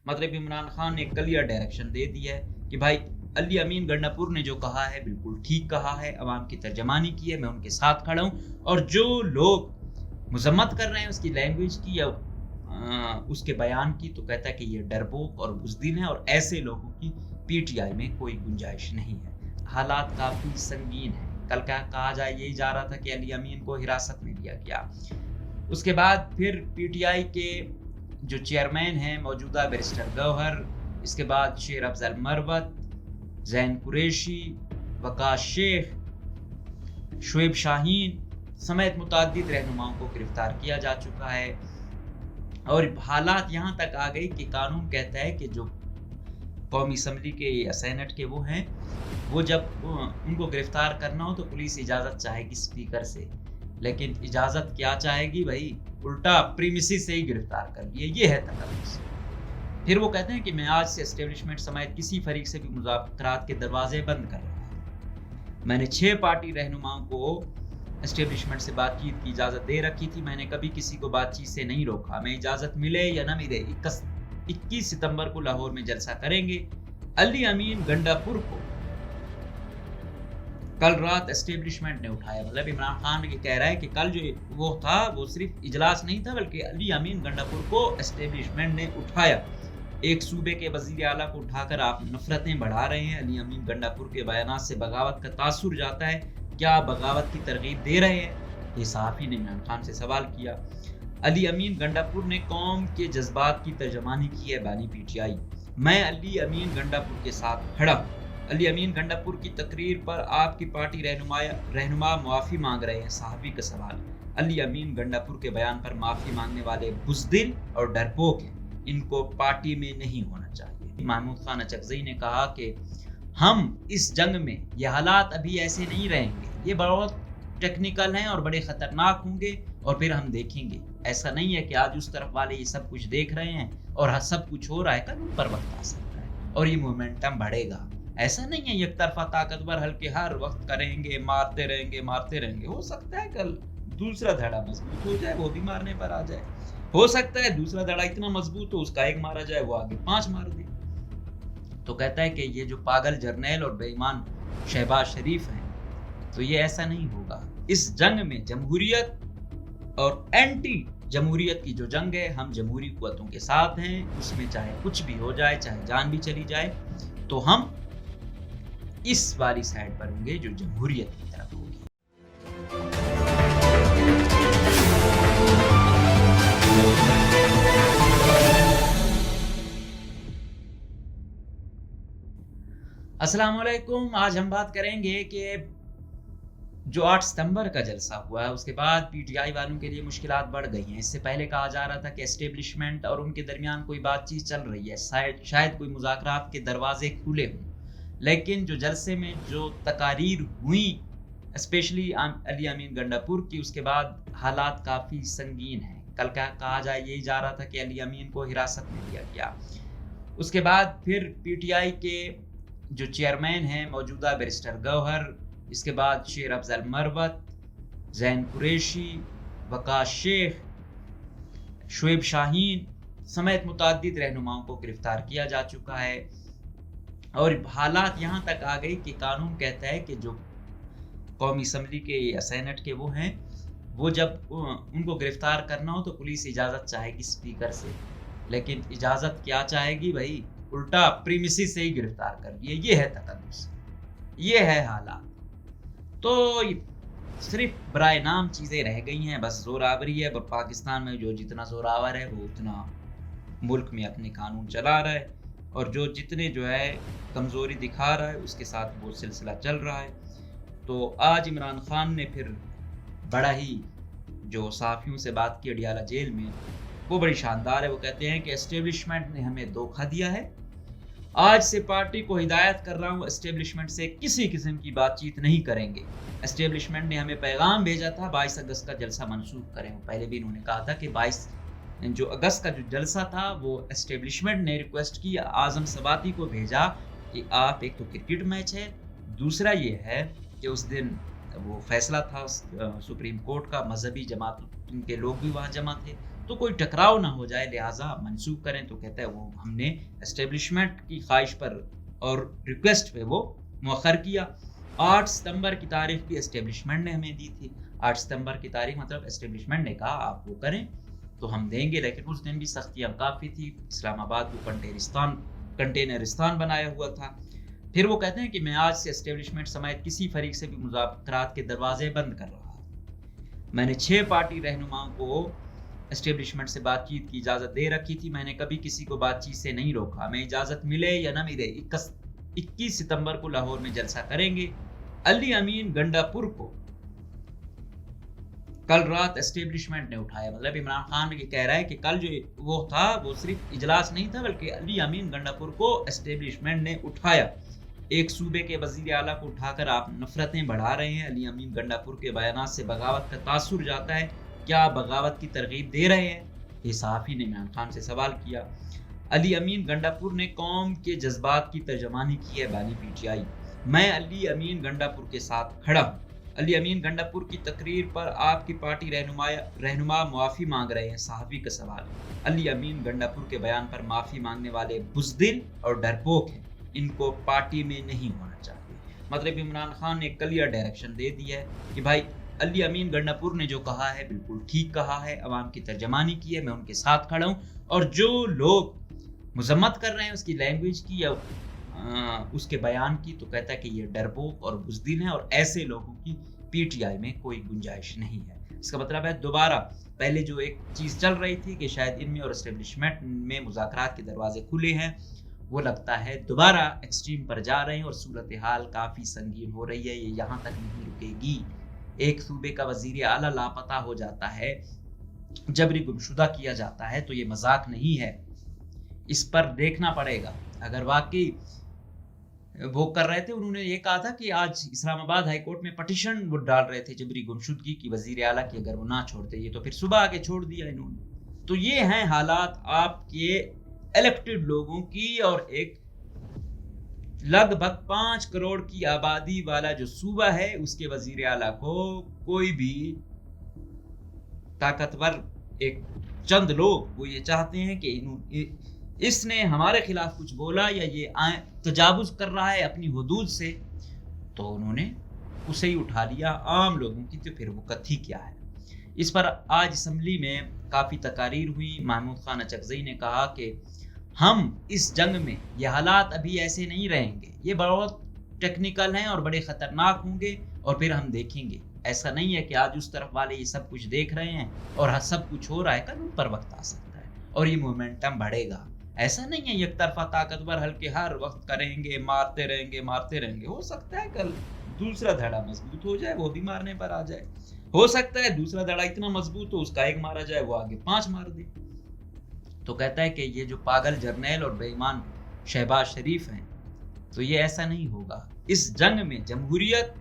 मतलब इमरान खान ने clear direction दे दिया है कि भाई अली अमीन गंडापुर ने जो कहा है बिल्कुल ठीक कहा है, अवाम की तर्जमानी की है, मैं उनके साथ खड़ा हूँ। और जो लोग मजम्मत कर रहे हैं उसकी लैंग्वेज की या उसके बयान की, तो कहता है कि ये डरपोक और बुज़दिल है और ऐसे लोगों की पीटीआई में कोई गुंजाइश नहीं है। हालात काफ़ी संगीन है। कल क्या कहा जाए, यही जा रहा था कि अली अमीन को हिरासत में लिया गया। उसके बाद फिर पीटीआई के जो चेयरमैन हैं मौजूदा बैरिस्टर गौहर, इसके बाद शेर अफजल मरवत, जैन कुरैशी, वकास शेख, शुएब शाहीन समेत मुतअद्दिद रहनुमाओं को गिरफ्तार किया जा चुका है। और हालात यहाँ तक आ गई कि कानून कहता है कि जो कौमी असम्बली के या सेनेट के वो हैं, वो जब उनको गिरफ्तार करना हो तो पुलिस इजाज़त चाहेगी स्पीकर से, लेकिन इजाज़त क्या चाहेगी भाई, उल्टा प्रीमिसेस से ही गिरफ्तार कर लिए। ये है तकल्लुस। फिर वो कहते हैं कि मैं आज से एस्टेब्लिशमेंट समेत किसी फरीक से भी मुज़ाकरात के दरवाजे बंद कर रहा हूँ। मैंने 6 पार्टी रहनुमाओं को एस्टेब्लिशमेंट से बातचीत की इजाज़त दे रखी थी, मैंने कभी किसी को बातचीत से नहीं रोका। मैं इजाज़त मिले या ना मिले 21 सितंबर को लाहौर में जलसा करेंगे। अली अमीन गंडापुर को कल रात एस्टेब्लिशमेंट ने उठाया। मतलब इमरान खान ये कह रहा है कि कल जो वो था वो सिर्फ इजलास नहीं था, बल्कि अली अमीन गंडापुर को एस्टेब्लिशमेंट ने उठाया। एक सूबे के वजीर आला को उठाकर आप नफरतें बढ़ा रहे हैं। अली अमीन गंडापुर के बयानात से बगावत का तासुर जाता है, क्या बगावत की तरगीब दे रहे हैं? ये सहाफ़ी ने इमरान खान से सवाल किया। अली अमीन गंडापुर ने कौम के जज्बात की तर्जमानी की है बानी पीटीआई। मैं अली अमीन गंडापुर के साथ खड़ा हूँ। अली अमीन गंडापुर की तकरीर पर आपकी पार्टी रहनुमा माफ़ी मांग रहे हैं। सहाफ़ी का सवाल। अली अमीन गंडापुर के बयान पर माफ़ी मांगने वाले बुज़दिल और डरपोक हैं, इनको पार्टी में नहीं होना चाहिए। महमूद खान अचकज़ई ने कहा कि हम इस जंग में ये हालात अभी ऐसे नहीं रहेंगे, ये बहुत टेक्निकल हैं और बड़े ख़तरनाक होंगे, और फिर हम देखेंगे। ऐसा नहीं है कि आज उस तरफ वाले ये सब कुछ देख रहे हैं और सब कुछ हो रहा है, कल उन पर वक्त आ सकता है और ये मोमेंटम बढ़ेगा। ऐसा नहीं है एक तरफा ताकतवर हल्के हर वक्त करेंगे, मारते रहेंगे। हो सकता है कल दूसरा धड़ा मजबूत हो जाए, वो भी मारने पर आ जाए। हो सकता है दूसरा धड़ा इतना मजबूत हो उसका एक मारा जाए, वो आगे 5 मार दे। तो कहता है कि ये जो पागल जर्नैल और बेईमान शहबाज शरीफ हैं, तो ये ऐसा नहीं होगा। इस जंग में जमहूरियत और एंटी जमहूरियत की जो जंग है, हम जमहूरी कुव्वतों के साथ हैं। उसमें चाहे कुछ भी हो जाए, चाहे जान भी चली जाए, तो हम इस वाली साइड पर होंगे जो जमहूरियत की तरफ होगी। अस्सलाम वालेकुम। आज हम बात करेंगे कि जो 8 सितंबर का जलसा हुआ है उसके बाद पीटीआई वालों के लिए मुश्किलात बढ़ गई हैं। इससे पहले कहा जा रहा था कि एस्टेब्लिशमेंट और उनके दरमियान कोई बातचीत चल रही है, शायद कोई मुज़ाकरात के दरवाजे खुले हों, लेकिन जो जलसे में जो तकारीर हुई स्पेशली अली अमीन गंडापुर की, उसके बाद हालात काफ़ी संगीन हैं। कल क्या कहा जाए, यही जा रहा था कि अली अमीन को हिरासत में लिया गया। उसके बाद फिर पीटीआई के जो चेयरमैन हैं मौजूदा बैरिस्टर गौहर, इसके बाद शेर अफजल मरवत, जैन कुरैशी, वकास शेख, शुएब शाहीन समेत मुतअद्दिद रहनुमाओं को गिरफ्तार किया जा चुका है। और हालात यहाँ तक आ गई कि कानून कहता है कि जो कौमी असम्बली के या सेनेट के वो हैं, वो जब उनको गिरफ्तार करना हो तो पुलिस इजाज़त चाहेगी स्पीकर से, लेकिन इजाज़त क्या चाहेगी भाई, उल्टा प्रीमिसेस से ही गिरफ्तार कर लिए। ये है तकल्लुस, ये है हालात। तो सिर्फ बराए नाम चीज़ें रह गई हैं, बस जोरावरी है। और पाकिस्तान में जो जितना जोरावर है वो उतना मुल्क में अपने कानून चला रहा है, और जो जितने जो है कमज़ोरी दिखा रहा है उसके साथ वो सिलसिला चल रहा है। तो आज इमरान खान ने फिर बड़ा ही जो सहाफ़ियों से बात की अडियाला जेल में, वो बड़ी शानदार है। वो कहते हैं कि एस्टेब्लिशमेंट ने हमें धोखा दिया है। आज से पार्टी को हिदायत कर रहा हूँ, एस्टेब्लिशमेंट से किसी किस्म की बातचीत नहीं करेंगे। एस्टेब्लिशमेंट ने हमें पैगाम भेजा था 22 अगस्त का जलसा मनसूख करें। पहले भी इन्होंने कहा था कि 22 जो अगस्त का जो जलसा था वो एस्टेब्लिशमेंट ने रिक्वेस्ट की, आज़म सबाती को भेजा कि आप, एक तो क्रिकेट मैच है, दूसरा ये है कि उस दिन वो फैसला था सुप्रीम कोर्ट का, मजहबी जमात के लोग भी वहाँ जमा थे, तो कोई टकराव ना हो जाए, लिहाजा मंसूख करें। तो कहता है वो हमने एस्टेब्लिशमेंट की ख्वाहिश पर और रिक्वेस्ट पे वो मौखर किया। 8 सितंबर की तारीख भी एस्टेब्लिशमेंट ने हमें दी थी। 8 सितंबर की तारीख मतलब एस्टेब्लिशमेंट ने कहा आप वो करें तो हम देंगे, लेकिन उस दिन भी सख्तियाँ काफ़ी थी। इस्लामाबाद को कंटेनरिस्तान बनाया हुआ था। फिर वो कहते हैं कि मैं आज से एस्टेब्लिशमेंट समेत किसी फरीक से भी मुज़ाकरात के दरवाजे बंद कर रहा हूँ। मैंने 6 पार्टी रहनुमाओं को एस्टेब्लिशमेंट से बातचीत की इजाज़त दे रखी थी। मैंने कभी किसी को बातचीत से नहीं रोका। मैं इजाज़त मिले या ना मिले 21 सितंबर को लाहौर में जलसा करेंगे। अली अमीन गंडापुर को कल रात एस्टेब्लिशमेंट ने उठाया। मतलब इमरान खान ये कह रहा है कि कल जो वो था वो सिर्फ इजलास नहीं था, बल्कि अली अमीन गंडापुर को एस्टेब्लिशमेंट ने उठाया। एक सूबे के वजीर आला को उठाकर आप नफरतें बढ़ा रहे हैं। अली अमीन गंडापुर के बयानात से बगावत का तासुर जाता है, क्या आप बगावत की तरगीब दे रहे हैं? ये सहाफ़ी ने इमरान खान से सवाल किया। अली अमीन गंडापुर ने कौम के जज्बात की तर्जमानी की है, बानी पीटीआई। मैं अली अमीन गंडापुर के साथ खड़ा हूँ। अली अमीन गंडापुर की तकरीर पर आपकी पार्टी रहनुमा माफ़ी मांग रहे हैं, सहाफ़ी का सवाल। अली अमीन गंडापुर के बयान पर माफ़ी मांगने वाले बुज़दिल और डरपोक हैं, इनको पार्टी में नहीं होना चाहिए। मतलब इमरान खान ने क्लियर डायरेक्शन दे दिया है कि भाई अली अमीन गंडापुर ने जो कहा है बिल्कुल ठीक कहा है, अवाम की तर्जमानी की है, मैं उनके साथ खड़ा हूँ। और जो लोग मजम्मत कर रहे हैं उसकी लैंग्वेज की या उसके बयान की, तो कहता है कि ये डरपोक और बुज़दिल हैं और ऐसे लोगों की पीटीआई में कोई गुंजाइश नहीं है। इसका मतलब है दोबारा पहले जो एक चीज़ चल रही थी कि शायद इनमें और एस्टेब्लिशमेंट में मुज़ाकरात के दरवाजे खुले हैं, वो लगता है दोबारा एक्सट्रीम पर जा रहे हैं और सूरत हाल काफ़ी संगीन हो रही है। ये यहाँ तक नहीं रुकेगी। एक सूबे का वजीर आला लापता हो जाता है, जबरी गुमशुदा किया जाता है, तो ये मजाक नहीं है। इस पर देखना पड़ेगा। अगर वाकई वो कर रहे थे, उन्होंने ये कहा था कि आज इस्लामाबाद हाई कोर्ट में पटिशन वो डाल रहे थे जबरी गुमशुदगी की वजीर आला की, अगर वो ना छोड़ते ये तो फिर सुबह आके छोड़ दिया इन्होंने। तो ये हैं हालात आपके इलेक्टेड लोगों की, और एक लगभग 5 करोड़ की आबादी वाला जो सूबा है उसके वजीर आला को कोई भी ताकतवर एक चंद लोग वो ये चाहते हैं कि इसने हमारे खिलाफ कुछ बोला या ये तजावुज कर रहा है अपनी हुदूद से, तो उन्होंने उसे ही उठा लिया आम लोगों की। तो फिर वो कथी क्या है? इस पर आज असम्बली में काफ़ी तकारीर हुई। महमूद खान अचकज़ई ने कहा कि हम इस जंग में ये हालात अभी ऐसे नहीं रहेंगे, ये बहुत टेक्निकल हैं और बड़े ख़तरनाक होंगे, और फिर हम देखेंगे। ऐसा नहीं है कि आज उस तरफ वाले ये सब कुछ देख रहे हैं और सब कुछ हो रहा है, कल उन पर वक्त आ सकता है और ये मोमेंटम बढ़ेगा। ऐसा नहीं है एक तरफा ताकतवर हल्के हर वक्त करेंगे, मारते रहेंगे। हो सकता है कल दूसरा धड़ा मजबूत हो जाए, वो भी मारने पर आ जाए। हो सकता है दूसरा धड़ा इतना मजबूत हो उसका एक मारा जाए, वो आगे 5 मार दे। तो कहता है कि ये जो पागल जर्नैल और बेईमान शहबाज शरीफ हैं, तो ये ऐसा नहीं होगा। इस जंग में जमहूरियत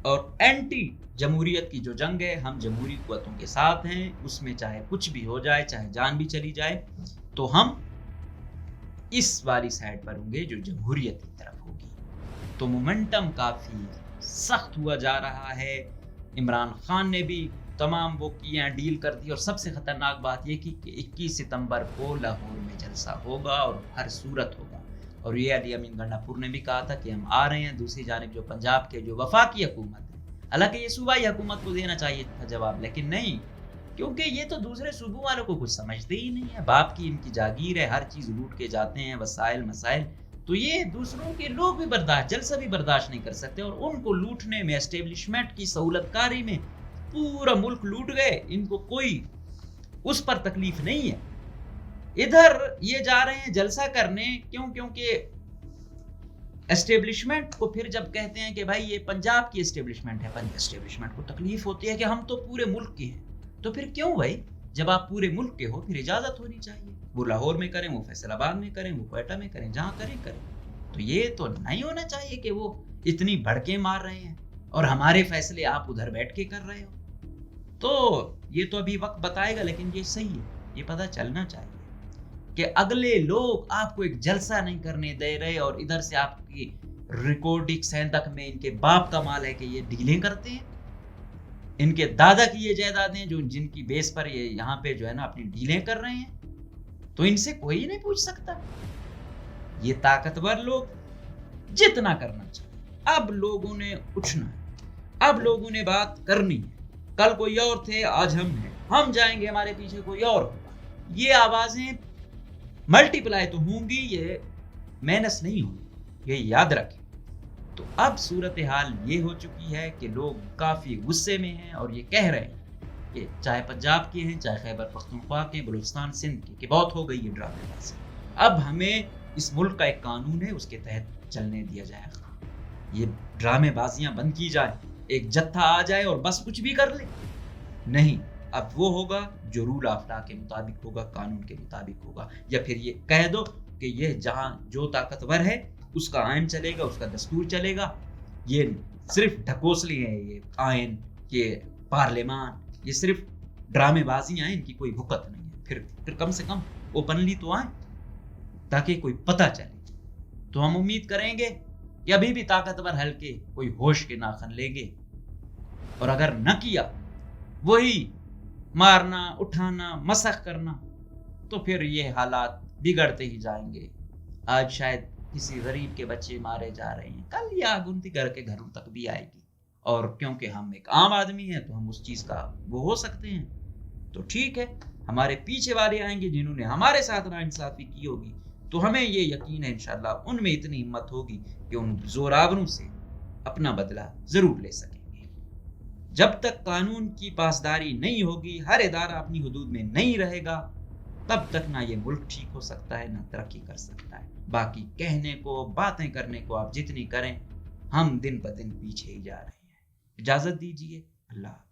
और एंटी जमहूरियत की जो जंग है, हम जमहूरी कुव्वतों के साथ हैं। उसमें चाहे कुछ भी हो जाए, चाहे जान भी चली जाए, तो हम इस वाली साइड पर होंगे जो जमहूरियत की तरफ होगी। तो मोमेंटम काफ़ी सख्त हुआ जा रहा है। इमरान खान ने भी तमाम वो किए डील कर दी, और सबसे ख़तरनाक बात ये कि 21 सितंबर को लाहौर में जलसा होगा और हर सूरत होगा। और ये अली अमीन गंडापुर ने भी कहा था कि हम आ रहे हैं। दूसरी जानिब जो पंजाब के जो वफाकी हुकूमत है, हालांकि ये सूबाई हुकूमत को देना चाहिए था जवाब, लेकिन नहीं, क्योंकि ये तो दूसरे सूबों वालों को कुछ समझते ही नहीं है। बाप की इनकी जागीर है, हर चीज़ लूट के जाते हैं, वसाइल मसाइल। तो ये दूसरों के लोग भी जलसा भी बर्दाश्त नहीं कर सकते, और उनको लूटने में, एस्टेब्लिशमेंट की सहूलतकारी में पूरा मुल्क लूट गए, इनको कोई उस पर तकलीफ नहीं है। इधर ये जा रहे हैं जलसा करने, क्योंकि एस्टेब्लिशमेंट को फिर जब कहते हैं कि भाई ये पंजाब की एस्टेब्लिशमेंट है, एस्टेब्लिशमेंट को तकलीफ होती है कि हम तो पूरे मुल्क के हैं। तो फिर क्यों भाई, जब आप पूरे मुल्क के हो फिर इजाज़त होनी चाहिए। वो लाहौर में करें, वो फैसलाबाद में करें, वो क्वेटा में करें, जहाँ करें। तो ये तो नहीं होना चाहिए कि वो इतनी भड़के मार रहे हैं और हमारे फैसले आप उधर बैठ के कर रहे हो। तो ये तो अभी वक्त बताएगा, लेकिन ये सही है, ये पता चलना चाहिए कि अगले लोग आपको एक जलसा नहीं करने दे रहे, और इधर से आपकी रिकॉर्डिंग सेंधक में इनके बाप का माल है कि ये डीलें करते हैं। ان کے دادا کی یہ جائیدادیں جو جن کی بیس پر یہ یہاں پہ جو ہے نا اپنی ڈیلیں کر رہے ہیں، تو ان سے کوئی نہیں پوچھ سکتا۔ یہ طاقتور لوگ جتنا کرنا چاہتے، اب لوگوں نے اٹھنا ہے، اب لوگوں نے بات کرنی ہے۔ کل کوئی اور تھے، آج ہم ہیں، ہم جائیں گے، ہمارے پیچھے کوئی اور ہوگا۔ یہ آوازیں ملٹی پلائی تو ہوں گی، یہ مینس نہیں ہوگی، یہ یاد رکھیں۔ تو اب صورتحال یہ ہو چکی ہے کہ لوگ کافی غصے میں ہیں اور یہ کہہ رہے ہیں کہ چاہے پنجاب کے ہیں، چاہے خیبر پختونخوا کے، بلوچستان، سندھ کے، کہ بہت ہو گئی یہ ڈرامے بازی۔ اب ہمیں اس ملک کا ایک قانون ہے، اس کے تحت چلنے دیا جائے گا، یہ ڈرامے بازیاں بند کی جائیں۔ ایک جتھا آ جائے اور بس کچھ بھی کر لے، نہیں، اب وہ ہوگا جو رول آف لا کے مطابق ہوگا، قانون کے مطابق ہوگا۔ یا پھر یہ کہہ دو کہ یہ جہاں جو طاقتور ہے اس کا آئین چلے گا، اس کا دستور چلے گا، یہ صرف ڈھکوسلی ہیں، یہ آئین، یہ پارلیمان، یہ صرف ڈرامے بازیاں ہیں، ان کی کوئی وقت نہیں ہے۔ پھر کم سے کم اوپنلی تو آئیں تاکہ کوئی پتہ چلے۔ تو ہم امید کریں گے کہ ابھی بھی طاقتور ہلکے کوئی ہوش کے ناخن لیں گے، اور اگر نہ کیا وہی مارنا، اٹھانا، مسخ کرنا، تو پھر یہ حالات بگڑتے ہی جائیں گے۔ آج شاید کسی غریب کے بچے مارے جا رہے ہیں، کل یہ آگنتی گھر کے گھروں تک بھی آئے گی، اور کیونکہ ہم ایک عام آدمی ہیں تو ہم اس چیز کا وہ ہو سکتے ہیں۔ تو ٹھیک ہے، ہمارے پیچھے والے آئیں گے جنہوں نے ہمارے ساتھ ناانصافی کی ہوگی، تو ہمیں یہ یقین ہے انشاءاللہ ان میں اتنی ہمت ہوگی کہ ان زوراوروں سے اپنا بدلہ ضرور لے سکیں گے۔ جب تک قانون کی پاسداری نہیں ہوگی، ہر ادارہ اپنی حدود میں نہیں رہے گا، تب تک نہ یہ ملک ٹھیک ہو سکتا ہے، نہ ترقی کر سکتا ہے۔ باقی کہنے کو، باتیں کرنے کو آپ جتنی کریں، ہم دن بدن پیچھے ہی جا رہے ہیں۔ اجازت دیجیے، اللہ حافظ۔